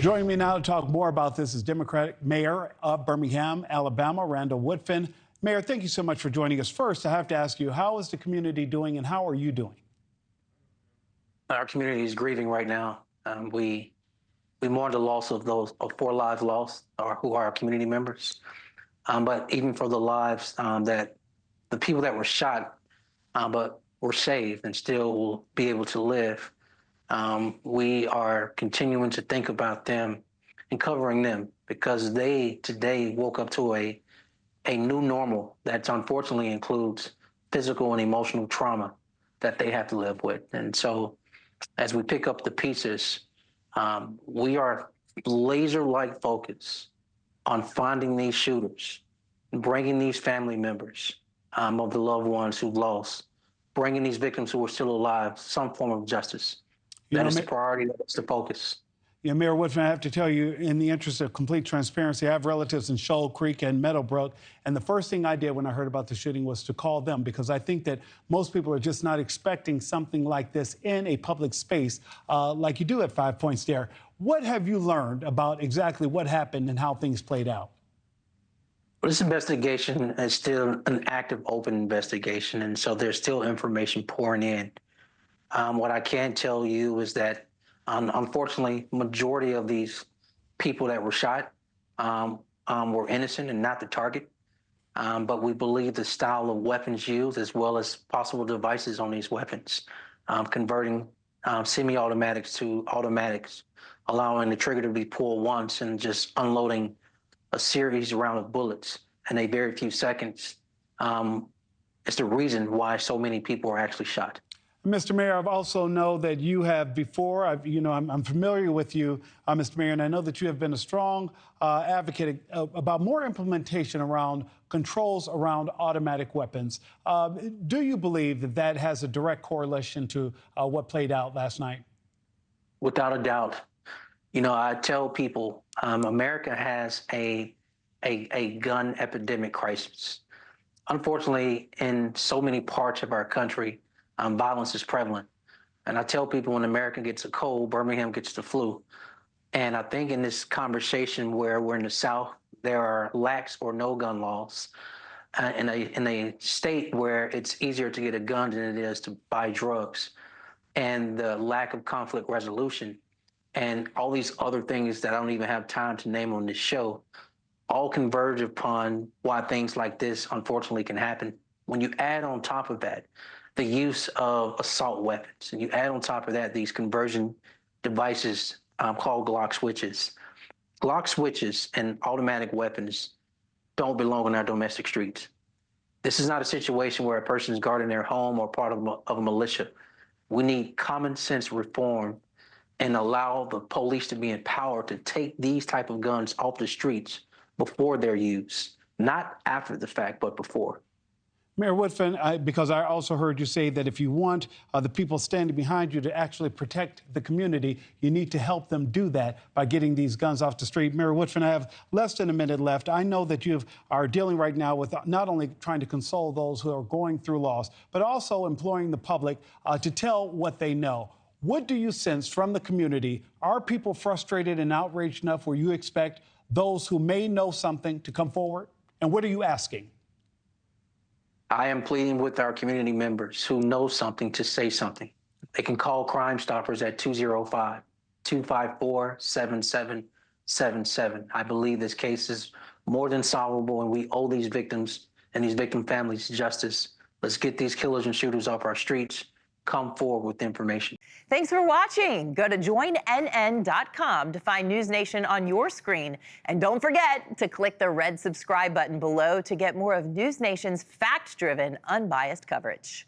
Joining me now to talk more about this is Democratic Mayor of Birmingham, Alabama, Randall Woodfin. Mayor, thank you so much for joining us. First, I have to ask you, how is the community doing and how are you doing? Our community is grieving right now. We mourn the loss of those 4 lives lost, or who are our community members. But even for the lives that the people that were shot, but were saved and still will be able to live, we are continuing to think about them and covering them because they today woke up to a new normal that unfortunately includes physical and emotional trauma that they have to live with. And so as we pick up the pieces, we are laser-like focused on finding these shooters, bringing these family members of the loved ones who've lost, bringing these victims who are still alive some form of justice. That is the priority, that's the focus. Yeah, Mayor Woodfin, I have to tell you, in the interest of complete transparency, I have relatives in Shoal Creek and Meadowbrook, and the first thing I did when I heard about the shooting was to call them because I think that most people are just not expecting something like this in a public space like you do at 5 Points there. What have you learned about exactly what happened and how things played out? Well, this investigation is still an active, open investigation, and so there's still information pouring in. What I can tell you is that, unfortunately, majority of these people that were shot were innocent and not the target. But we believe the style of weapons used, as well as possible devices on these weapons, converting semi-automatics to automatics, allowing the trigger to be pulled once and just unloading a series round of bullets in a very few seconds, is the reason why so many people are actually shot. Mr. Mayor, I've also know that you have before, I'm familiar with you, Mr. Mayor, and I know that you have been a strong advocate about more implementation around controls around automatic weapons. Do you believe that that has a direct correlation to what played out last night? Without a doubt. You know, I tell people America has a gun epidemic crisis. Unfortunately, in so many parts of our country, violence is prevalent. And I tell people when America gets a cold, Birmingham gets the flu. And I think in this conversation where we're in the South, there are lax or no gun laws. In a state where it's easier to get a gun than it is to buy drugs, and the lack of conflict resolution, and all these other things that I don't even have time to name on this show, all converge upon why things like this unfortunately can happen. When you add on top of that the use of assault weapons, and you add on top of that these conversion devices called Glock switches. Glock switches and automatic weapons don't belong on our domestic streets. This is not a situation where a person is guarding their home or part of a militia. We need common sense reform and allow the police to be empowered to take these type of guns off the streets before they're used, not after the fact, but before. Mayor Woodfin, because I also heard you say that if you want the people standing behind you to actually protect the community, you need to help them do that by getting these guns off the street. Mayor Woodfin, I have less than a minute left. I know that you are dealing right now with not only trying to console those who are going through loss, but also imploring the public to tell what they know. What do you sense from the community? Are people frustrated and outraged enough where you expect those who may know something to come forward? And what are you asking? I am pleading with our community members who know something to say something. They can call Crime Stoppers at 205-254-7777. I believe this case is more than solvable, and we owe these victims and these victim families justice. Let's get these killers and shooters off our streets. Come forward with information. Thanks for watching. Go to joinnn.com to find News Nation on your screen. And don't forget to click the red subscribe button below to get more of News Nation's fact-driven, unbiased coverage.